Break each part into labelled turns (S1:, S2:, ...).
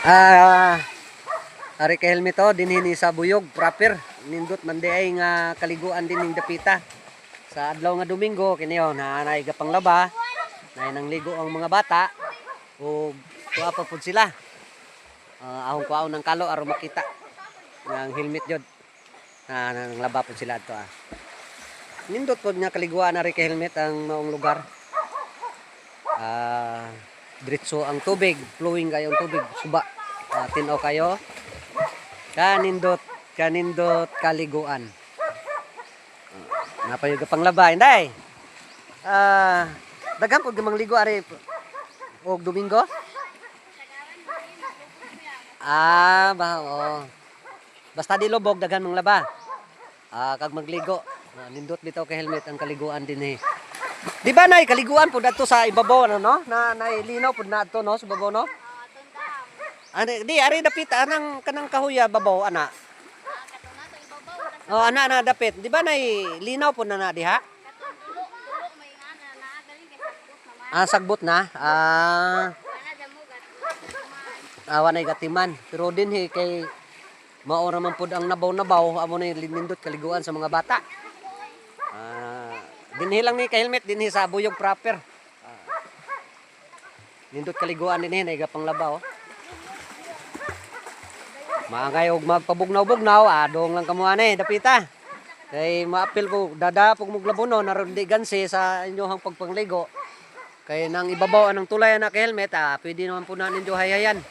S1: Ah, ari ka helmet to dinhi sa buyog proper nindot man di ay nga kaliguan din ning dapita. Sa adlaw nga Domingo kini yon naay gapang laba, naay nang ligo ang mga bata ug tuwa pa pud sila. Ahong kuaon ng kalo aron makita ng helmet jud. Nang laba pud sila adto. Nindot pud nga kaliguan ari ka helmet ang maong lugar. Diretso ang tubig, flowing kayo ang tubig, suba. Tinaw kayo. Kanindot kaliguan. Napayog ka panglaba, inday. Daghan pud gamang ligo ari og Domingo. Basta di lubog daghan mong laba. Kag magligo, nindot bitaw ka helmet ang kaliguan din eh. Di ba nay kaliguan pud adto sa ibabaw ano no? Na nailinaw pud na adto no sa ibabaw no? Di ari dapit anang kanang kahuya babaw ana. Ana na dapit. Di ba nay linaw pud na diha? Sagbot na. Awa nay gatiman. Pero dinhi kay mao ra man pud ang nabaw-nabaw amo nay linindot kaliguan sa mga bata. Dinhi lang ni ka helmet dinhi sa buyog proper. Nindot kaliguan dinhi nay gapang labaw. Maangay og magpabugnaw-bugnaw adong lang kamo ani dapita. Kay maapil ko dada pug muglabono naron di gansi sa inyohang pagpangligo. Kay nang ibabaw anang tulay na ka helmet pwede naman po na ninyo hayayan.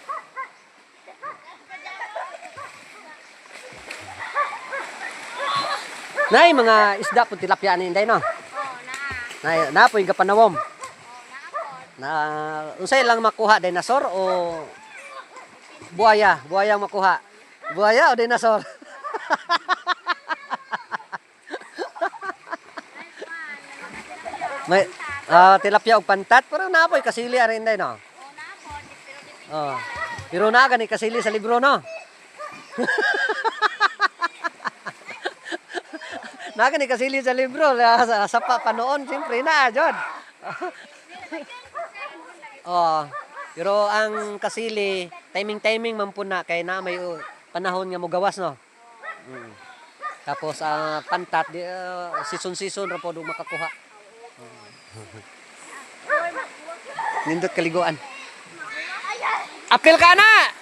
S1: Nay mga isda pud tilapia ni inday no. Na po yung kapanawom. Unsay lang makuha dinosaur o buaya? Buaya makuha. Buaya o dinosaur? May tilapia og pantat pero napoy kasili ari inday no. Pero na gani kasili sa libro no. Nagani kasili sa libro sa panoon siyempre na jud. Pero ang kasili timing man po na kay na may panahon nga mogawas no. Tapos pantat season ra pod makakuha. Nindot kaliguan. Apil ka na.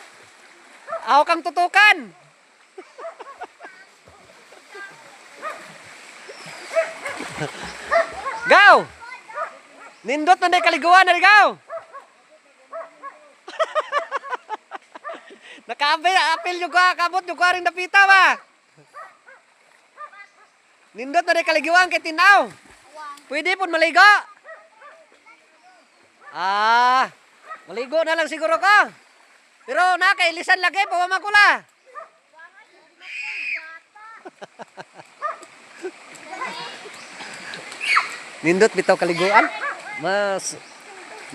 S1: Aw kang tutukan. Gaw! Nindot man day kaliguan na gaw. Apil yung kabot yung ring napita ba? Nindot man day kaliguan kay tinaw. Pwede po maligo. Maligo na lang siguro ko. Pero nakailisan lagi pawamakula. Nindot bitaw kaliguan. Mas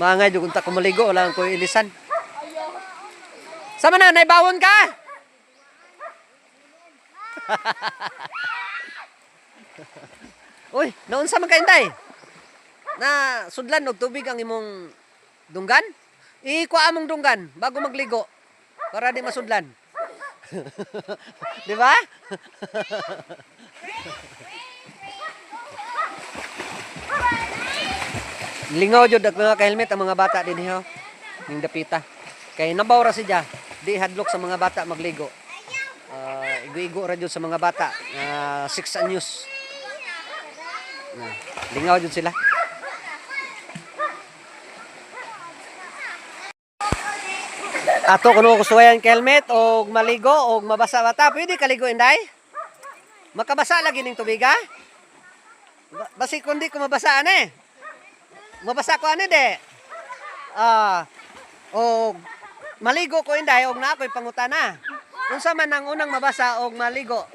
S1: maangay jud unta ko maligo lang ko ilisan. Sama na naibawon ka? Uy, naunsa man ka inday? Na sudlan og tubig ang imong dunggan? Ikuha among dunggan bago magligo para di masudlan. Di ba? Lingaw jud at mga ka-helmet ang mga bata din ho. Ning dapita. Kay nabaw ra siya, di hadlok sa mga bata magligo. Igo-igo ra jud sa mga bata, 6 anyos. Lingaw jud sila. Ato kuno kusuwayan ka helmet og maligo og mabasa bata, pwede kaligo inday? Makabasa lagi ning tubig ha? Basi kundi ko mabasaan eh. Mabasa ko ani de. Og maligo ko inday og na ako'y pangutana. Unsa man ang unang mabasa og maligo?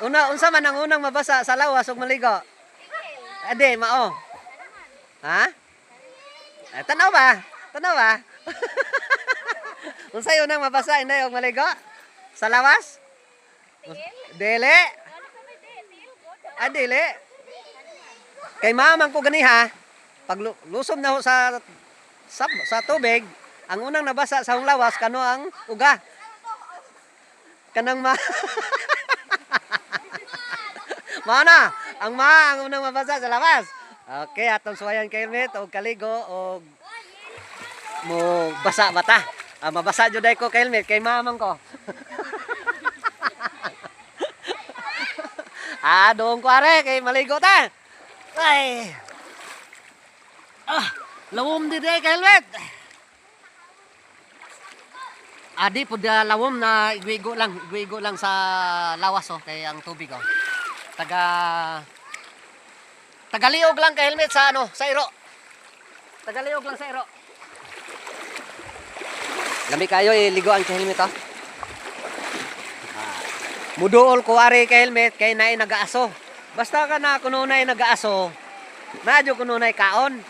S1: Unsa man ang unang mabasa sa lawas og maligo? Ade, mao. Tanaw ba? Unsay unang mabasa inday og maligo? Sa lawas? Dili. Dili. Kay mamang ko ganiha, pag lusob na ho sa sa tubig, ang unang nabasa sa lawas kano ang uga. Kanang Mana, ang unang mabasa sa lawas. Okay, atong suwayan kay helmet og kaligo og mo basa mata. Mabasa jud ko kay helmet kay mamang ko. Doon ko are kay maligo ta. Ay. Lawom di kay helmet. Di pud lawom na igwigo lang sa lawas kay ang tubig Tagaliog lang kay helmet sa sa iro. Tagaliog lang sa iro. Lami kayo iligoan kay helmet Muduol ko ari kay helmet kay naay nagaaso. Basta ka na kuno naay nagaaso, nadyo kuno naay kaon.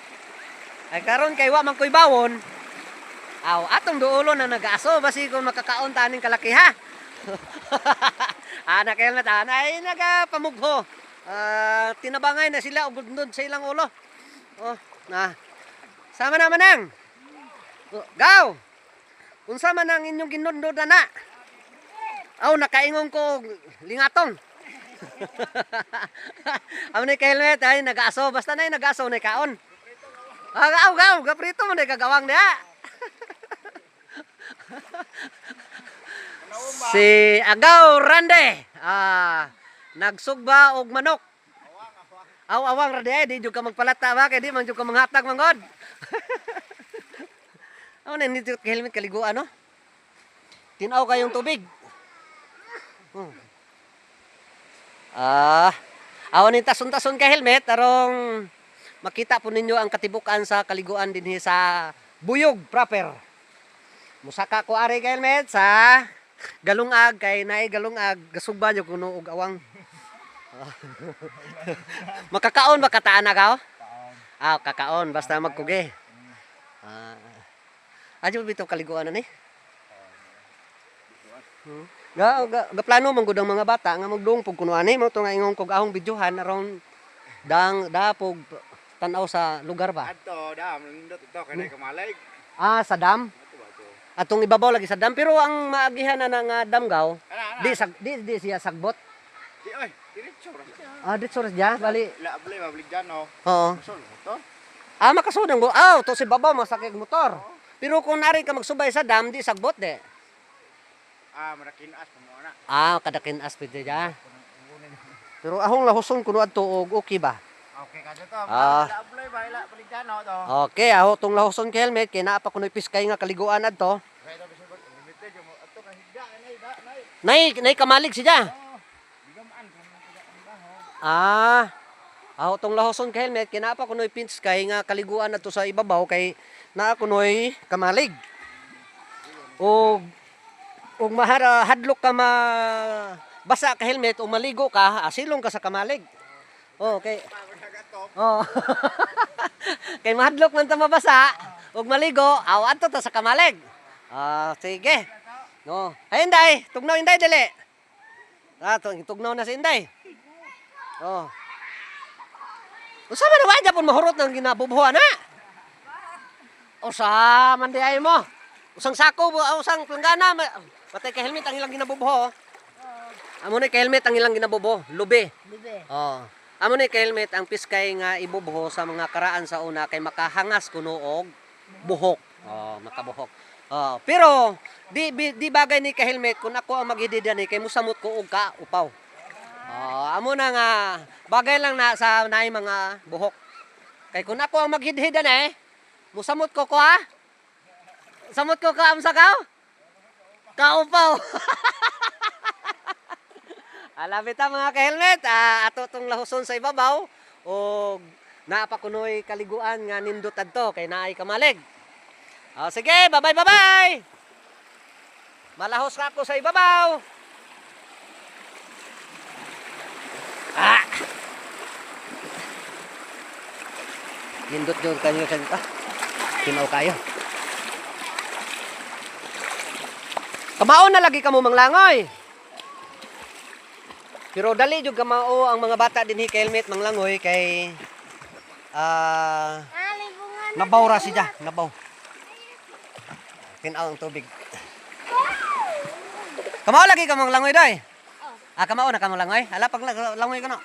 S1: Ay karon kay wa man koy bawon. Atong duulo na nagaaso basi kung makakaon taning kalakiha. Ana kay helmet ay nagapamugho. Tinabangay na sila ug gundod sa ilang ulo. Sama naman nang. Gaw. Unsa man ang inyong ginundod na? Nakaingon ko lingatong. Ni kay helmet ay nagaaso basta nay nagaaso nay kaon. Gaw, gaprito mo nay kagawang niya. Si Agaw Rande. Nagsugba og manok. Awang rade di jud ka magpalata ba kay di man jud ka manghatag mangod. Ni dito kay helmet kaliguan Tinaw kayong tubig. Ni tason-tason kay helmet arong makita po ninyo ang katibukan sa kaliguan dinhi sa Buyog proper. Musaka ko ari kay helmet sa Galungag kay naay Galungag gasugba nyo kuno og awang. Makakaon ba kataan na ka? Kakaon basta magkuge. Adyo bitaw kaliguan ni. Ga plano man gud ang mga bata nga magdungpog kuno ani mo to nga ingon kog ahong bidyuhan aron dapog tan-aw sa lugar ba?
S2: Adto dam nindot ito kay kamalig.
S1: Sa dam. Atong ibabaw lagi sa dam pero ang maagihan na nga damgaw di siya sagbot.
S2: Di oy, diretso ra.
S1: Diretso ra siya bali.
S2: Lablay mablig dyan
S1: Oo.
S2: Motor.
S1: Makasudang go. To si babaw masakit motor. Pero kung nari ka magsubay sa dam di sagbot de.
S2: Marakinas mo na.
S1: Kadakinas pwede siya. Pero ahong lahuson kuno adto og okay ba?
S2: Okay ka dito. Lablay ba ila balik dyan to.
S1: Okay, aho tong lahuson kay helmet kay naa pa kuno piskay nga kaliguan adto. Nay kamalig siya. Aho tong lahuson kay helmet kay naa pa kuno piskay nga kaliguan adto sa ibabaw kay naa kunoy kamalig. Og hadlok ka basa ka helmet o maligo ka, asilong ka sa kamalig. Okay. Kay mahadlok man ta mabasa ug maligo, adto ta sa kamalig. Sige. Ay Inday, tugnaw Inday dili. Tugnaw na si Inday. Usa man wa gyapon mahurot nang ginabubuhan na. Usa man di ay mo. Usang sako, usang planggana. Patay ka helmet ang ilang ginabubuho. Amo ni ka helmet ang ilang ginabubuho. Lubi. Amo ni ka helmet ang piskay nga ibubuho sa mga karaan sa una kay makahangas kuno og buhok. Makabuhok. Pero di bagay ni ka helmet kun ako ang maghididan ni kay musamot ko og ka upaw. Amo na nga bagay lang na sa naay mga buhok. Kay kun ako ang maghidhidan musamot ko Samot ko ka amsa ka? Kaupaw. Alabit mga ka-helmet, ato tong lahuson sa ibabaw o napakunoy kaliguan nga nindot adto kay naay kamalig. Sige, bye-bye. Malahos ka ako sa ibabaw. Nindot yun kanyo sa dito. Kinaw kayo. Kamaon na lagi ka mo manglangoy. Pero dali jud kamao ang mga bata dinhi kay helmet manglangoy kay nabaw ra siya, nabaw. Tinaw ang tubig. Kamao lagi ka mong langoy day. Ah, kamao na ka mong langoy. Hala pag langoy ka no.